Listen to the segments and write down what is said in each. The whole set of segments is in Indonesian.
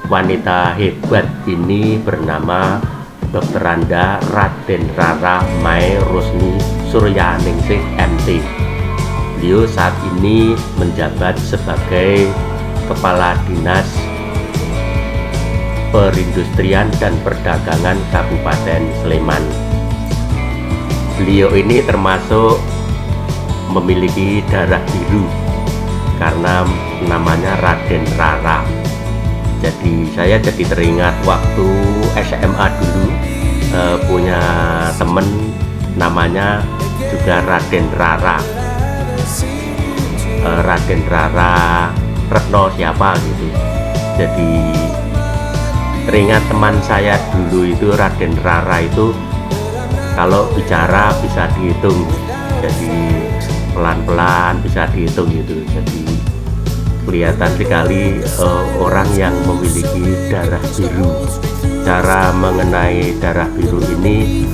wanita hebat ini bernama Dr. Randa Raden Rara Mae Rusni Suryaningsih MT. Beliau saat ini menjabat sebagai Kepala Dinas Perindustrian dan Perdagangan Kabupaten Sleman. Beliau ini termasuk memiliki darah biru karena namanya Raden Rara. Jadi saya jadi teringat waktu SMA dulu punya temen namanya juga Raden Rara. Raden Rara Retno siapa gitu. Jadi teringat teman saya dulu itu Raden Rara itu kalau bicara bisa dihitung, jadi pelan-pelan bisa dihitung gitu. Jadi kelihatan sekali orang yang memiliki darah biru. Cara mengenai darah biru ini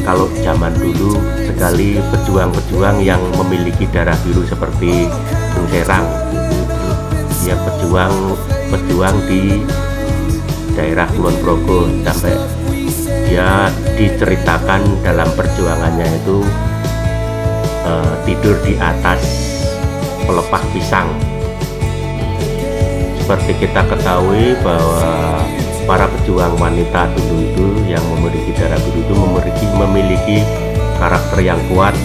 kalau zaman dulu sekali pejuang-pejuang yang memiliki darah biru seperti Bung Serang, dia pejuang di daerah Kulon Progo, sampai dia diceritakan dalam perjuangannya itu tidur di atas pelepah pisang. Seperti kita ketahui bahwa para pejuang wanita dulu itu yang memiliki darah biru itu memiliki karakter yang kuat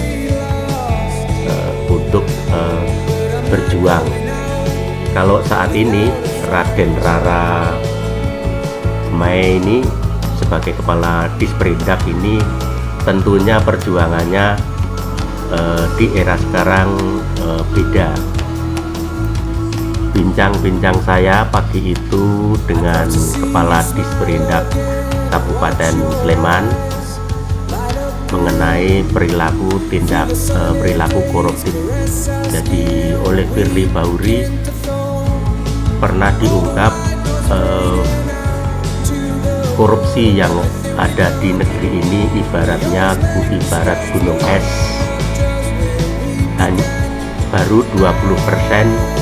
untuk berjuang. Kalau saat ini Raden Rara Mae ini sebagai Kepala Disperindak ini tentunya perjuangannya di era sekarang beda. Bincang-bincang saya pagi itu dengan Kepala Disperindak Kabupaten Sleman mengenai perilaku koruptif. Jadi oleh Firly Bahuri pernah diungkap korupsi yang ada di negeri ini ibarat gunung es. Baru 20%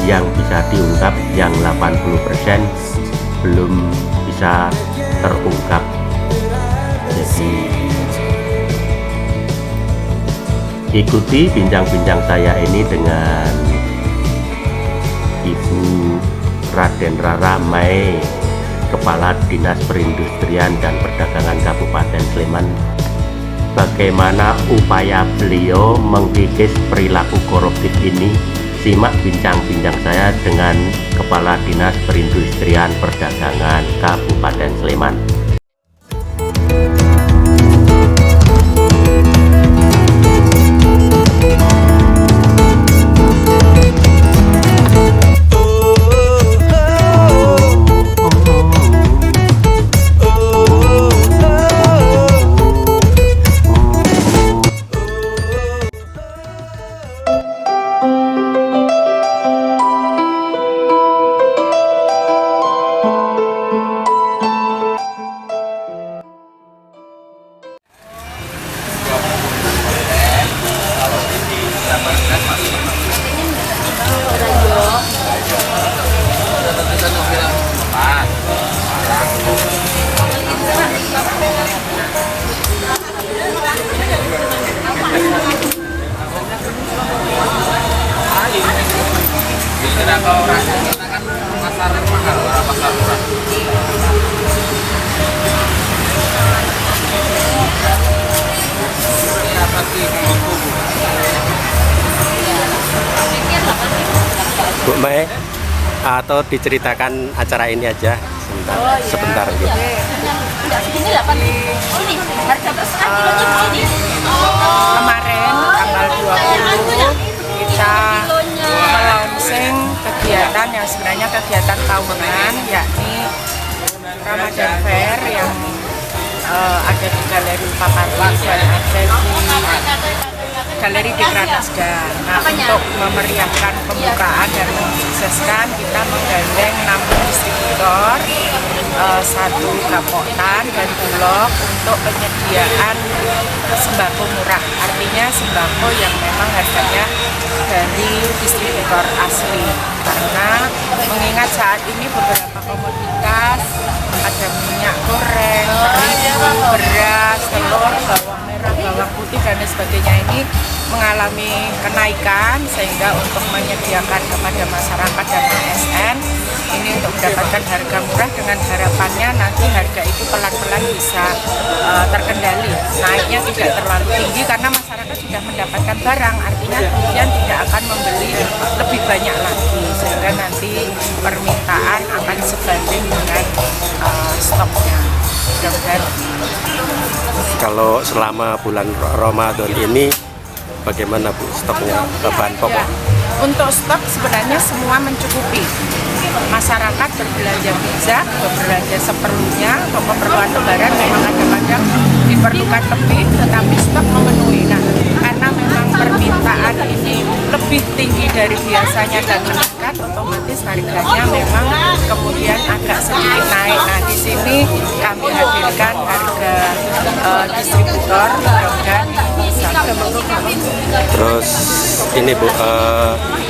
yang bisa diungkap, yang 80% belum bisa terungkap. Jadi ikuti bincang-bincang saya ini dengan Ibu Raden Rara Mae, Kepala Dinas Perindustrian dan Perdagangan Kabupaten Sleman, bagaimana upaya beliau mengkikis perilaku koruptif ini. Simak bincang-bincang saya dengan Kepala Dinas Perindustrian Perdagangan Kabupaten Sleman. Bu Mae, atau diceritakan acara ini aja sebentar, sebentar gitu. Kemarin tanggal 20 kita melaunching kegiatan yang sebenarnya kegiatan tahunan, yakni Ramadan Fair yang ada di Galeri Paparti dan ada di Galeri Dekranasda. Nah, untuk memeriahkan pembukaan dan mensukseskan, kita menggandeng 6 distributor, 1 Gapoktan dan Bulog untuk penyediaan sembako murah. Artinya sembako yang memang harganya dari distributor asli. Karena mengingat saat ini beberapa komoditas beras, ada minyak goreng, terigu, beras, telur, bawang merah, bawang putih dan lain sebagainya ini mengalami kenaikan, sehingga untuk menyediakan kepada masyarakat dan ASN ini untuk mendapatkan harga murah dengan harapannya nanti harga itu pelan-pelan bisa terkendali, naiknya tidak terlalu tinggi karena masyarakat sudah mendapatkan barang, artinya kemudian tidak akan membeli lebih banyak lagi, sehingga nanti permintaan akan sebanding dengan stoknya. Kalau selama bulan Ramadan ini bagaimana Bu stoknya bahan pokok? Ya, untuk stok sebenarnya semua mencukupi. Masyarakat berbelanja bijak, berbelanja seperlunya. Untuk keperluan lebaran memang kadang-kadang diperlukan lebih, tetapi stok memenuhi. Nah, karena memang permintaan ini lebih tinggi dari biasanya dan meningkat, otomatis harganya memang kemudian agak sedikit naik. Nah, di sini kami hadirkan harga distributor, mudah-mudahan bisa. Terus ini Bu,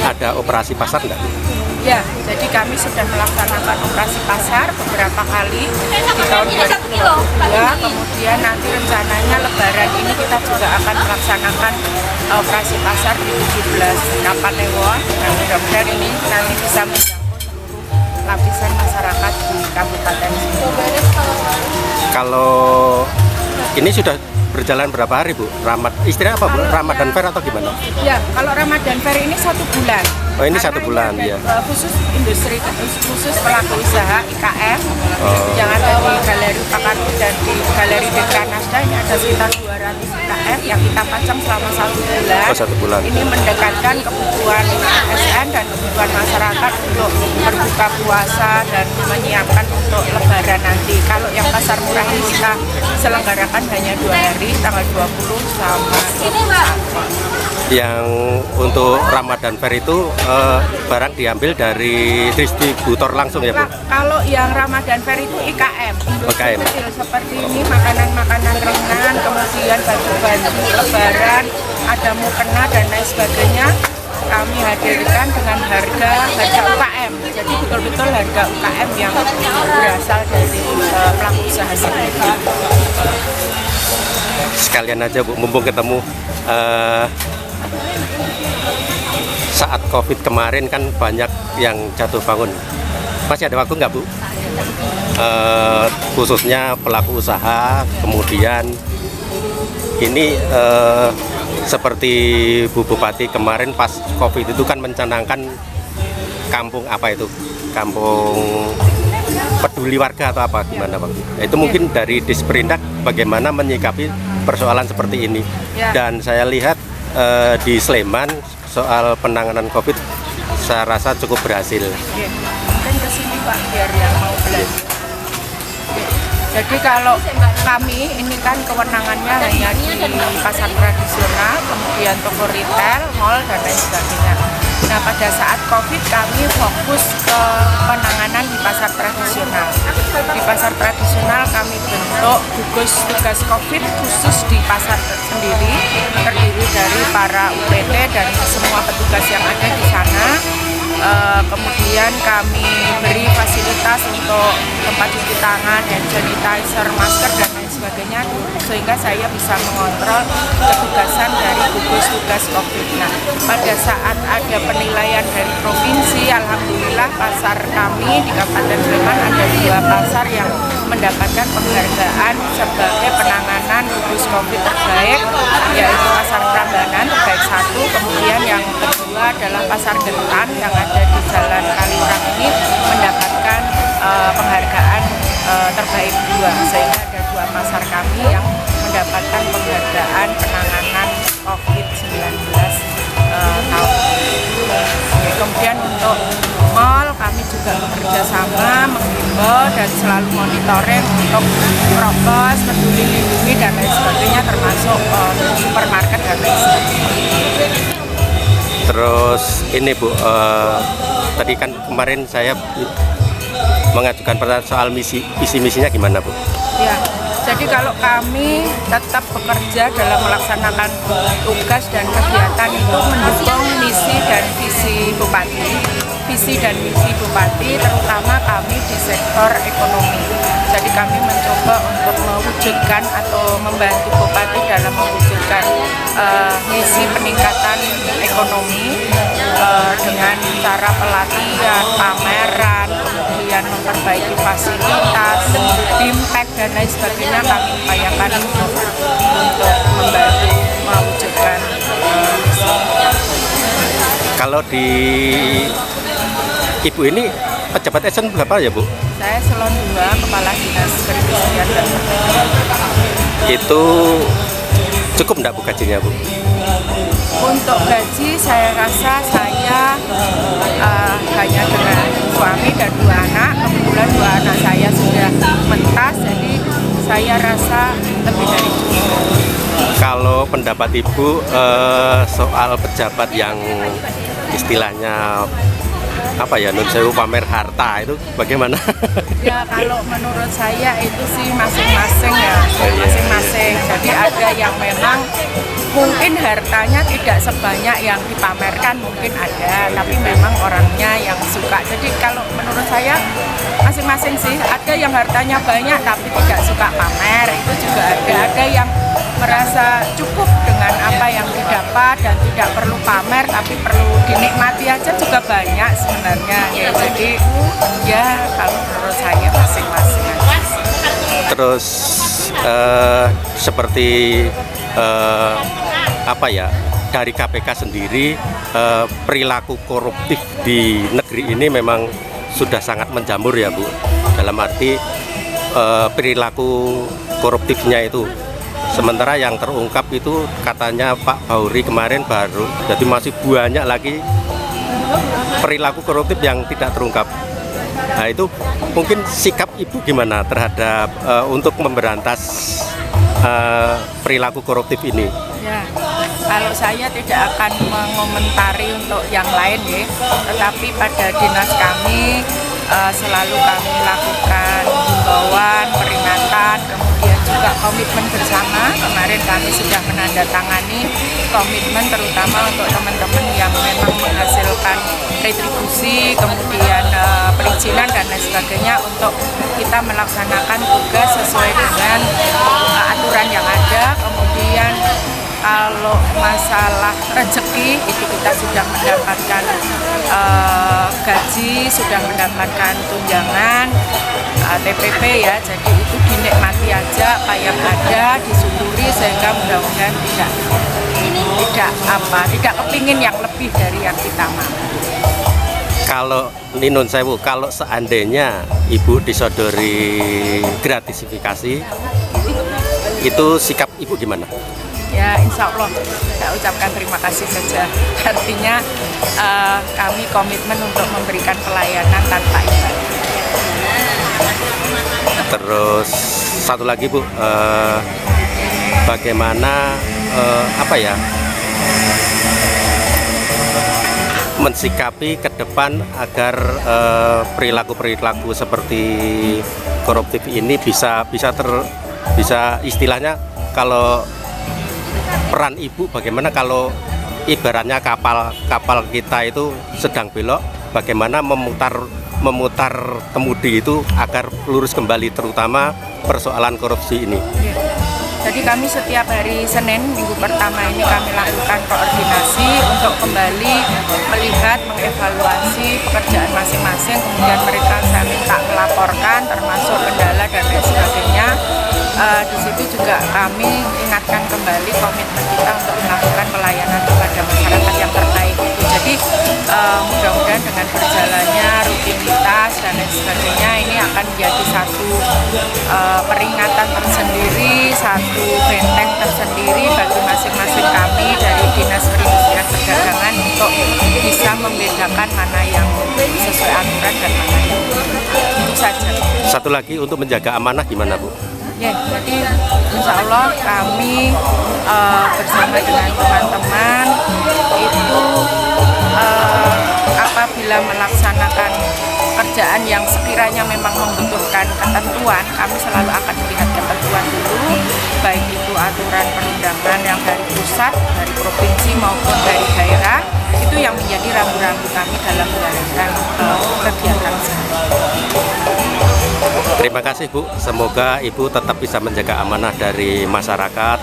ada operasi pasar enggak? Ya, jadi kami sudah melaksanakan operasi pasar beberapa kali di tahun 2022, kemudian nanti rencananya lebaran ini kita juga akan melaksanakan operasi pasar di 17 Kapanewon. Nah, mudah-mudahan ini nanti bisa menjangkau seluruh lapisan masyarakat di Kabupaten Sumbawa. Kalau ini sudah berjalan berapa hari Bu? Istilahnya apa Bu? Ramadan Fair atau gimana? Ya, kalau Ramadan Fair ini 1 bulan. Oh, ini Karena 1 bulan ini ya. Khusus industri, khusus pelaku usaha IKM yang ada di Galeri Pakarti dan di Galeri Dekranasda, ini ada sekitar 200 IKM yang kita pajang selama 1 bulan. Oh, 1 bulan. Ini mendekatkan kebutuhan ASN dan kebutuhan masyarakat untuk berbuka puasa dan menyiapkan untuk lebaran nanti. Kalau yang pasar murah ini kita selenggarakan hanya 2 hari, tanggal 20 sama 21. Yang untuk Ramadan Fair itu barang diambil dari distributor langsung ya Bu? Kalau yang Ramadan Fair itu IKM, industri IKM. kecil seperti ini, makanan-makanan ringan, kemudian baju-baju lebaran, ada mukena dan lain sebagainya, kami hadirkan dengan harga UKM. Jadi betul-betul harga UKM yang berasal dari pelaku usaha sendiri. Sekalian aja Bu, mumpung ketemu saat COVID kemarin kan banyak yang jatuh bangun. Masih ada waktu nggak Bu? Khususnya pelaku usaha, kemudian ini seperti Bu Bupati kemarin pas COVID itu kan mencanangkan kampung apa itu? Kampung peduli warga atau apa gimana Bang? Itu mungkin dari Disperindak bagaimana menyikapi persoalan seperti ini. Dan saya lihat di Sleman soal penanganan COVID saya rasa cukup berhasil. Mungkin ke sini Pak biar yang mau belanja. Jadi kalau kami ini kan kewenangannya hanya di pasar tradisional, kemudian toko retail, mall dan lain sebagainya. Nah, pada saat COVID kami fokus ke penanganan di pasar tradisional. Di pasar tradisional kami bentuk gugus tugas COVID khusus di pasar sendiri, terdiri dari para UPT dan semua petugas yang ada di sana. Kemudian kami beri fasilitas untuk tempat cuci tangan, hand sanitizer, masker dan lain sebagainya, sehingga saya bisa mengontrol ketugasan dari gugus tugas COVID. Nah, pada saat ada penilaian dari provinsi, alhamdulillah pasar kami di Kabupaten Sleman ada 2 pasar yang mendapatkan penghargaan sebagai penanganan gugus COVID terbaik, yaitu pasar Prambanan terbaik 1, kemudian yang kedua adalah pasar Gentan yang ada di Jalan Kaliurang ini mendapatkan penghargaan terbaik 2, sehingga ada 2 pasar kami yang mendapatkan penghargaan penanganan COVID-19 tahun ini. Kemudian untuk mall kami juga bekerja sama, menghimbau dan selalu monitoring untuk prokes, peduli lindungi dan lain sebagainya, termasuk supermarket dan lain sebagainya. Terus ini Bu, tadi kan kemarin saya mengajukan pertanyaan soal visi misinya gimana Bu? Ya, jadi kalau kami tetap bekerja dalam melaksanakan tugas dan kegiatan itu mendukung misi dan visi Bupati. visi dan misi Bupati, terutama kami di sektor ekonomi. Jadi kami mencoba untuk mewujudkan atau membantu Bupati dalam mewujudkan misi peningkatan ekonomi dengan cara pelatihan, pameran, kemudian memperbaiki fasilitas, impact dan lain sebagainya kami upayakan untuk membantu mewujudkan misi. Kalau di Ibu ini pejabat eselon berapa ya Bu? Saya eselon 2, Kepala Dinas Perindustrian dan Pertanian. Itu cukup enggak Bu gajinya Bu? Untuk gaji saya rasa saya hanya dengan suami dan 2 anak. Kebetulan 2 anak saya sudah mentas, jadi saya rasa lebih dari cukup. Kalau pendapat Ibu soal pejabat yang istilahnya apa ya, nun sewu pamer harta itu bagaimana? Ya kalau menurut saya itu sih masing-masing ya, masing-masing. Jadi ada yang memang mungkin hartanya tidak sebanyak yang dipamerkan, mungkin ada, tapi memang orangnya yang suka. Jadi kalau menurut saya masing-masing sih, ada yang hartanya banyak tapi tidak suka pamer, itu juga ada. Ada yang merasa cukup dengan apa yang didapat dan tidak perlu pamer tapi perlu dinikmati aja juga banyak sebenarnya ya. Jadi ya kalau menurut saya masing-masing. Terus seperti apa ya, dari KPK sendiri perilaku koruptif di negeri ini memang sudah sangat menjamur ya Bu, dalam arti perilaku koruptifnya itu. Sementara yang terungkap itu katanya Pak Bauri kemarin baru, jadi masih banyak lagi perilaku koruptif yang tidak terungkap. Nah itu mungkin sikap Ibu gimana terhadap untuk memberantas perilaku koruptif ini? Ya, kalau saya tidak akan mengomentari untuk yang lain ya, tetapi pada dinas kami selalu kami lakukan himbauan, peringatan, kemudian juga komitmen bersama. Kemarin kami sudah menandatangani komitmen terutama untuk teman-teman yang memang menghasilkan retribusi, kemudian perizinan dan lain sebagainya untuk kita melaksanakan tugas sesuai dengan aturan yang ada. Kemudian kalau masalah rezeki itu kita sudah mendapatkan gaji, sudah mendapatkan tunjangan TPP ya, jadi itu dinikmati aja apa yang ada, disyukuri sehingga mudah-mudahan tidak kepingin yang lebih dari yang kita mau. Kalau Ninun Sewu, kalau seandainya Ibu disodori gratifikasi, itu sikap Ibu gimana? Ya insya Allah saya ucapkan terima kasih saja. Artinya kami komitmen untuk memberikan pelayanan tanpa imbalan. Terus satu lagi Bu, bagaimana apa ya, mensikapi ke depan agar perilaku-perilaku seperti koruptif ini bisa istilahnya, kalau peran Ibu bagaimana kalau ibaratnya kapal kita itu sedang belok, bagaimana memutar kemudi itu agar lurus kembali, terutama persoalan korupsi ini. Jadi kami setiap hari Senin minggu pertama ini kami lakukan koordinasi untuk kembali melihat, mengevaluasi pekerjaan masing-masing, kemudian mereka saya minta melaporkan termasuk kendala dan lain sebagainya. Di situ juga kami ingatkan kembali komitmen kita untuk melakukan pelayanan kepada masyarakat yang terbaik. Jadi mudah-mudahan dengan berjalannya rutinitas dan lain sebagainya ini akan menjadi satu peringatan tersendiri, satu benteng tersendiri bagi masing-masing kami dari Dinas Perindustrian Perdagangan untuk bisa membedakan mana yang sesuai aturan dan mana yang itu saja. Satu lagi, untuk menjaga amanah gimana Bu? Ya, jadi insya Allah kami bersama dengan teman-teman itu apabila melaksanakan pekerjaan yang sekiranya memang membutuhkan ketentuan, kami selalu akan melihat ketentuan dulu, baik itu aturan perundangan yang dari pusat, dari provinsi maupun dari daerah, itu yang menjadi rambu-rambu kami dalam menjalankan kegiatan sehari-hari. Terima kasih Bu, semoga Ibu tetap bisa menjaga amanah dari masyarakat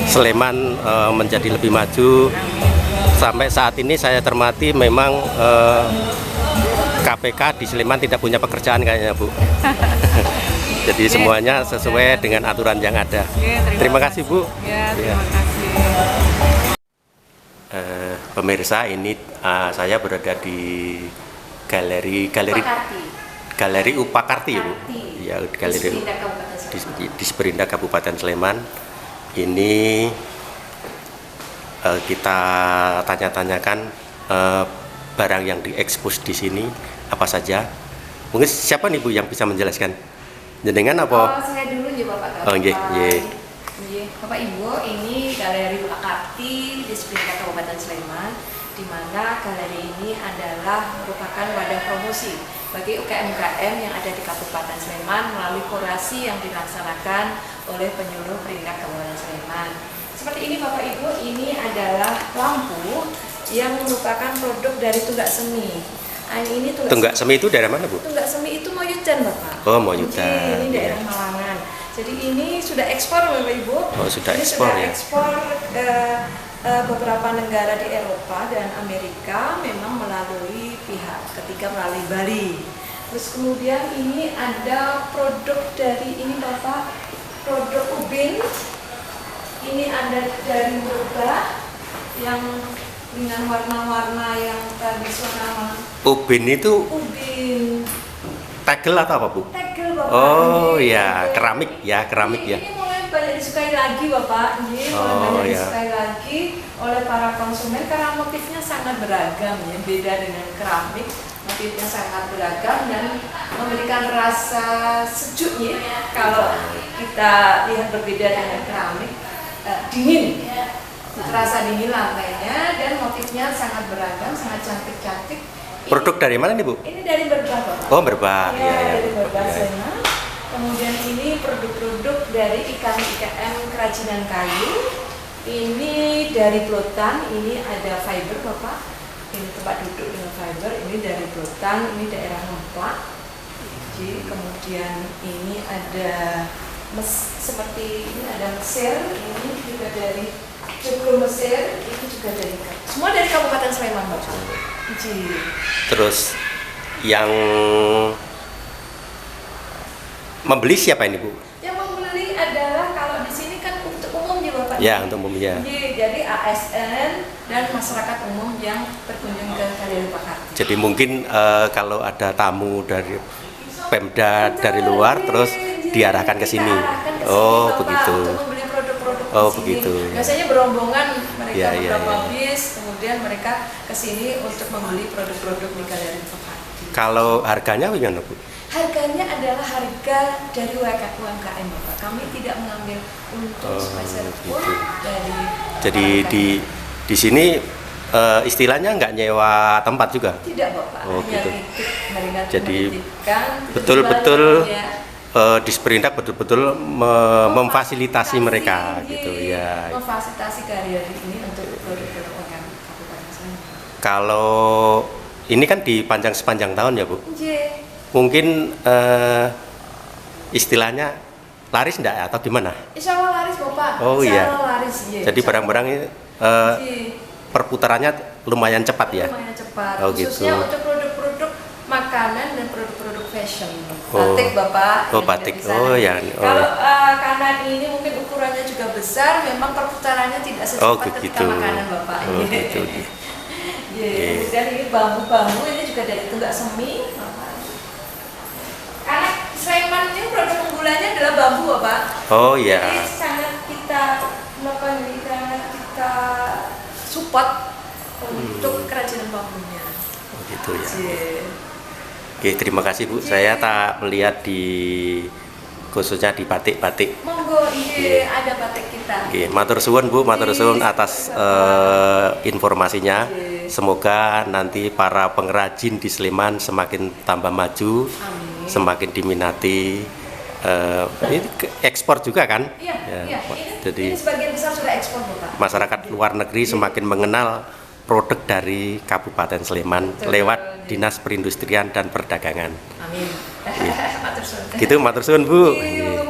Sleman menjadi lebih maju. Sampai saat ini saya cermati memang KPK di Sleman tidak punya pekerjaan kayaknya Bu. Jadi semuanya sesuai dengan aturan yang ada. Terima kasih Bu. Ya, terima kasih. Pemirsa, ini saya berada di Galeri Upakarti ya Bu. Ya, Galeri di Sperindak Kabupaten Sleman. Ini kita tanya-tanyakan barang yang diekspos di sini apa saja. Mungkin siapa nih Bu yang bisa menjelaskan? Jenengan apa? Saya dulu ya Bapak. Oh, nggih, nggih. Bapak Ibu, ini Galeri Upakarti di Sperindak Kabupaten Sleman, di mana galeri ini adalah merupakan wadah promosi bagi UKM-UKM yang ada di Kabupaten Sleman melalui kurasi yang dilaksanakan oleh penyuluh Perindak Kabupaten Sleman. Seperti ini Bapak Ibu, ini adalah lampu yang merupakan produk dari tunggak semi. Nah, ini Tunggak semi itu dari mana Bu? Tunggak semi itu Moyudan Bapak. Oh, Moyudan. Ini daerah Malangan. Jadi ini sudah ekspor Bapak Ibu. Oh, sudah ini ekspor sudah ya. ekspor ke beberapa negara di Eropa dan Amerika, memang melalui pihak ketiga melalui Bali. Terus kemudian ini ada produk dari ini Bapak, produk ubin. Ini ada dari Murba yang dengan warna-warna yang tradisional. Ubin itu Ubin tegel atau apa Bu? tegel Bapak. Oh Ini ya, tegel. keramik ya. Ini mulai banyak disukai lagi Bapak. Ini mulai Oh, banyak ya. disukai lagi oleh para konsumen karena motifnya sangat beragam ya, beda dengan keramik. Motifnya sangat beragam dan memberikan rasa sejuk ya. Kalau kita lihat berbeda dengan keramik, dingin. Terasa dingin lantainya dan motifnya sangat beragam, sangat cantik-cantik. Produk dari mana nih Bu? Ini dari Berbah Bapak. Oh, Berbah. Ya, Ya, dari Berbah ya. Sleman. Kemudian ini produk-produk dari IKM kerajinan kayu. Ini dari Blotan, ini ada fiber Bapak. Ini tempat duduk dengan fiber, ini dari Blotan, ini daerah Ngemplak. Kemudian ini ada seperti ini ada Mesir, ini juga dari Joglo Mesir, ini juga dari semua dari Kabupaten Sleman Bapak. Terus yang membeli siapa ini Bu? Yang membeli adalah kalau di sini kan untuk umum ya Bapak. Ya, untuk umumnya. Jadi ASN dan masyarakat umum yang berkunjung ke Galeri Upakarti. Jadi mungkin kalau ada tamu dari Pemda dari luar terus diarahkan ke sini. Oh, Bapak, begitu. untuk membeli produk-produk Oh, di sini. begitu. Biasanya berombongan mereka Ya, ya, beberapa ya. bis, kemudian mereka ke sini untuk membeli produk-produk di Galeri Upakarti. Kalau harganya bagaimana Bu? Harganya adalah harga dari UMKM Bapak. Kami tidak mengambil untung sebesar pun gitu. dari Jadi harganya. di sini istilahnya nggak nyewa tempat juga? Tidak Bapak, Oh, hanya gitu. titip, meringankan Jadi menitipkan, betul-betul tujuannya di Sperindak betul-betul memfasilitasi mereka gitu ya. memfasilitasi galeri ini untuk produk-produk UMKM Kabupaten Sleman. Kalau ini kan dipanjang sepanjang tahun ya Bu? J. Mungkin istilahnya laris enggak atau gimana? Insya Allah laris Bapak. Oh, Insya iya. Allah laris. J. Jadi barang-barang ini perputarannya lumayan cepat ya? Lumayan cepat. Oh, Khususnya gitu. untuk produk-produk makanan dan produk-produk fashion. Oh. Batik Bapak. Oh, yang batik. ada di sana. Oh, ya. Oh. Kalau kanan ini mungkin ukurannya juga besar, memang perputarannya tidak Oh, secepat ketika begitu. makanan Bapak. Oh, Iya. gitu. Iya. Kemudian ini bambu-bambu ini juga dari tunggak semi. Karena Sleman ini produk unggulannya adalah bambu Bapak. Oh ya. Jadi sangat kita melakukan kita support untuk kerajinan bambunya. Oh, gitu ya. Iya. Oke, terima kasih Bu. Saya tak melihat di khususnya di batik-batik. Monggo, iya ada batik kita. Oke, matur suwun Bu, matur suwun atas informasinya. Iya. Semoga nanti para pengrajin di Sleman semakin tambah maju, Amin. semakin diminati. Ini ekspor juga kan? Iya, Ya, iya. jadi Ini sebagian besar sudah ekspor, Bapak. masyarakat luar negeri semakin mengenal produk dari Kabupaten Sleman Betul. lewat Dinas Perindustrian dan Perdagangan. Amin. Iya. Matur suwun. Gitu, matur suwun Bu. Iya,